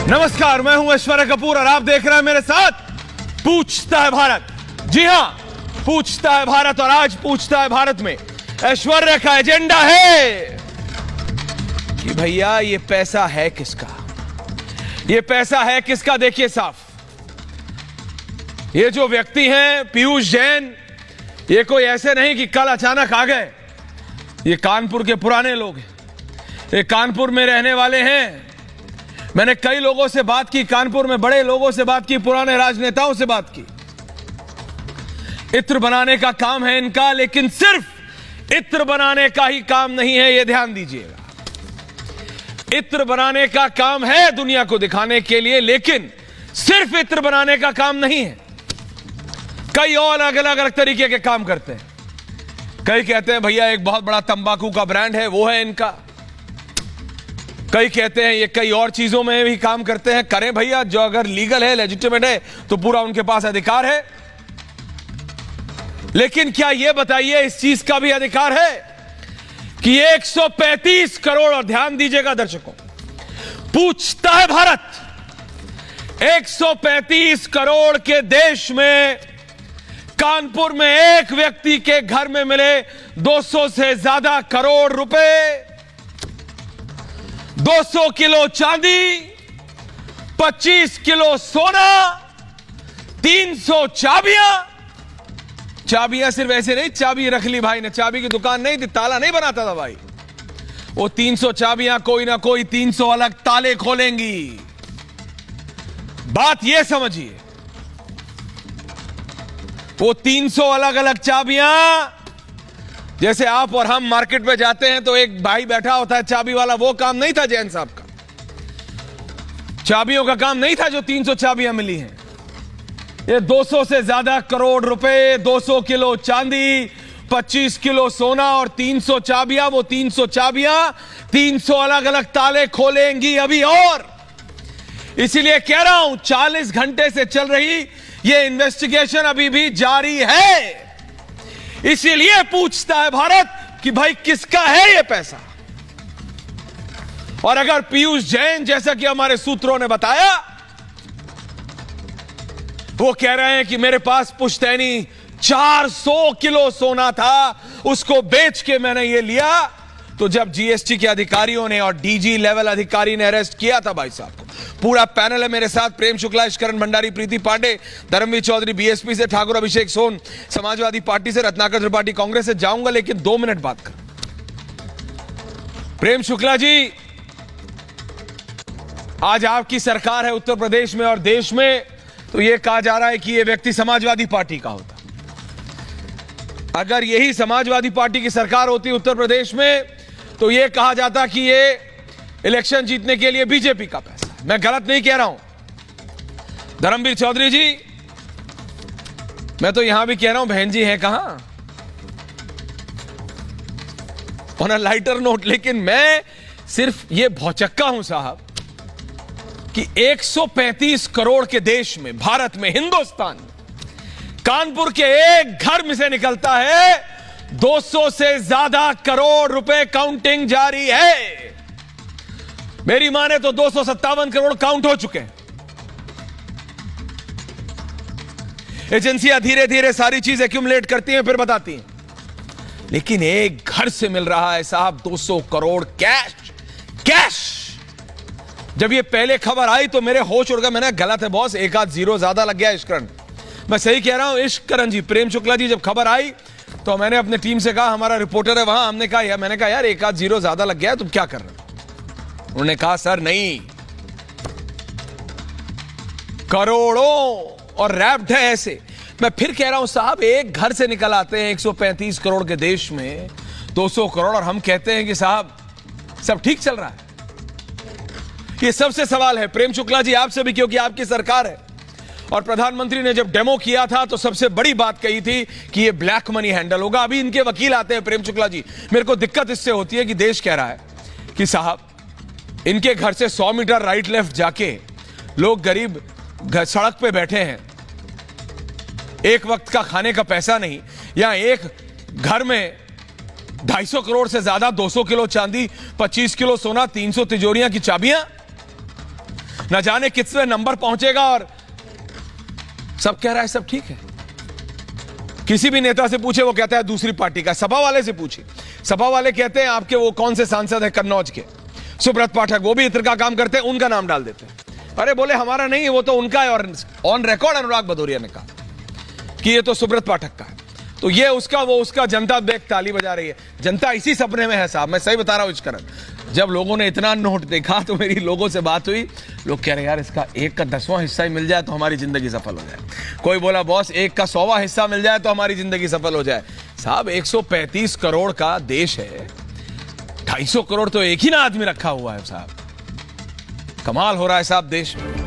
नमस्कार, मैं हूं ऐश्वर्या कपूर और आप देख रहे हैं मेरे साथ पूछता है भारत। जी हां, पूछता है भारत और आज पूछता है भारत में ऐश्वर्या का एजेंडा है कि भैया ये पैसा है किसका, ये पैसा है किसका। देखिए साफ, ये जो व्यक्ति हैं पीयूष जैन, ये कोई ऐसे नहीं कि कल अचानक आ गए। ये कानपुर के पुराने लोग हैं, ये कानपुर में रहने वाले हैं। मैंने कई लोगों से बात की, कानपुर में बड़े लोगों से बात की, पुराने राजनेताओं से बात की। इत्र बनाने का काम है इनका, लेकिन सिर्फ इत्र बनाने का ही काम नहीं है, यह ध्यान दीजिएगा। इत्र बनाने का काम है दुनिया को दिखाने के लिए, लेकिन सिर्फ इत्र बनाने का काम नहीं है। कई और अलग अलग तरीके के काम करते हैं। कई कहते हैं भैया एक बहुत बड़ा तंबाकू का ब्रांड है, वो है इनका। कई कहते हैं ये कई और चीजों में भी काम करते हैं। करें भैया, जो अगर लीगल है, लेजिटिमेट है, तो पूरा उनके पास अधिकार है। लेकिन क्या ये बताइए इस चीज का भी अधिकार है कि 135 करोड़, और ध्यान दीजिएगा दर्शकों, पूछता है भारत, 135 करोड़ के देश में कानपुर में एक व्यक्ति के घर में मिले 200 से ज्यादा करोड़ रुपए, 200 किलो चांदी, 25 किलो सोना, 300 चाबियां सिर्फ ऐसे नहीं, चाबी रख ली भाई ने, चाबी की दुकान नहीं थी, ताला नहीं बनाता था भाई। वो 300 चाबियां कोई ना कोई 300 अलग ताले खोलेंगी। बात यह समझिए, वो 300 अलग अलग चाबियां, जैसे आप और हम मार्केट में जाते हैं तो एक भाई बैठा होता है चाबी वाला, वो काम नहीं था जैन साहब का। चाबियों का काम नहीं था जो 300 चाबियां मिली हैं। ये 200 से ज्यादा करोड़ रुपए, 200 किलो चांदी, 25 किलो सोना और 300 चाबियां। वो 300 चाबियां 300 अलग अलग ताले खोलेंगी अभी। और इसीलिए कह रहा हूं, 40 घंटे से चल रही ये इन्वेस्टिगेशन अभी भी जारी है। इसीलिए पूछता है भारत कि भाई किसका है ये पैसा। और अगर पीयूष जैन, जैसा कि हमारे सूत्रों ने बताया, वो कह रहे हैं कि मेरे पास पुश्तैनी 400 किलो सोना था, उसको बेच के मैंने ये लिया, तो जब जीएसटी के अधिकारियों ने और डीजी लेवल अधिकारी ने अरेस्ट किया था भाई साहब को, पूरा पैनल है मेरे साथ, प्रेम शुक्ला, इश्करण भंडारी, प्रीति पांडे, धर्मवीर चौधरी बीएसपी से, ठाकुर अभिषेक सोन समाजवादी पार्टी से, रत्नाकर त्रिपाठी कांग्रेस से। जाऊंगा लेकिन 2 मिनट बात कर। प्रेम शुक्ला जी, आज आपकी सरकार है उत्तर प्रदेश में और देश में, तो यह कहा जा रहा है कि यह व्यक्ति समाजवादी पार्टी का होता। अगर यही समाजवादी पार्टी की सरकार होती उत्तर प्रदेश में, तो यह कहा जाता कि यह इलेक्शन जीतने के लिए बीजेपी का पैसा। मैं गलत नहीं कह रहा हूं धर्मवीर चौधरी जी, मैं तो यहां भी कह रहा हूं, बहन जी हैं कहां ऑन अ लाइटर नोट। लेकिन मैं सिर्फ ये भौचक्का हूं साहब कि 135 करोड़ के देश में, भारत में, हिंदुस्तान में, कानपुर के एक घर में से निकलता है 200 से ज्यादा करोड़ रुपए। काउंटिंग जारी है। मेरी माने तो 257 करोड़ काउंट हो चुके हैं। एजेंसियां धीरे धीरे सारी चीज एक्यूमुलेट करती हैं, फिर बताती हैं। लेकिन एक घर से मिल रहा है साहब 200 करोड़ कैश। जब ये पहले खबर आई तो मेरे होश उड़ गए। मैंने गलत है बॉस, एक आध जीरो ज्यादा लग गया इश्करण। मैं सही कह रहा हूं इश्करण जी, प्रेम शुक्ला जी, जब खबर आई तो मैंने अपनी टीम से कहा, हमारा रिपोर्टर है वहां, हमने कहा, मैंने कहा यार एक आध जीरो ज्यादा लग गया है, तुम क्या कर रहे हो? उन्होंने कहा सर नहीं, करोड़ों और रैप्ड है ऐसे। मैं फिर कह रहा हूं साहब, एक घर से निकल आते हैं 135 करोड़ के देश में 200 करोड़, और हम कहते हैं कि साहब सब ठीक चल रहा है। ये सबसे सवाल है प्रेम शुक्ला जी आपसे भी, क्योंकि आपकी सरकार है। और प्रधानमंत्री ने जब डेमो किया था तो सबसे बड़ी बात कही थी कि ये ब्लैक मनी हैंडल होगा। अभी इनके वकील आते हैं प्रेम शुक्ला जी, मेरे को दिक्कत इससे होती है कि देश कह रहा है कि साहब इनके घर से 100 मीटर राइट लेफ्ट जाके लोग गरीब सड़क पे बैठे हैं, एक वक्त का खाने का पैसा नहीं, या एक घर में 250 करोड़ से ज्यादा, 200 किलो चांदी, 25 किलो सोना, 300 तिजोरियां की चाबियां। न जाने किसमें नंबर पहुंचेगा। और सब कह रहा है सब ठीक है। किसी भी नेता से पूछे वो कहता है दूसरी पार्टी का। सपा वाले से पूछे, सपा वाले कहते हैं आपके वो कौन से सांसद है कन्नौज के, सुब्रत पाठक, वो भी इत्र का काम करते हैं, उनका नाम डाल देते हैं। अरे बोले हमारा नहीं है, वो तो उनका है। और ऑन रिकॉर्ड अनुराग भदौरिया ने कहा कि ये तो सुब्रत पाठक का है। तो ये उसका वो उसका, जनता देख ताली बजा रही है। जनता इसी सपने में है साहब, मैं सही बता रहा हूं इश्करण। जब लोगों ने इतना नोट देखा तो मेरी लोगों से बात हुई, लोग कह रहे यार इसका 1 का 10वां हिस्सा ही मिल जाए तो हमारी जिंदगी सफल हो जाए। कोई बोला बॉस 1 का 100वां हिस्सा मिल जाए तो हमारी जिंदगी सफल हो जाए। साहब 135 करोड़ का देश है, 250 करोड़ तो एक ही ना आदमी रखा हुआ है साहब। कमाल हो रहा है साहब देश में।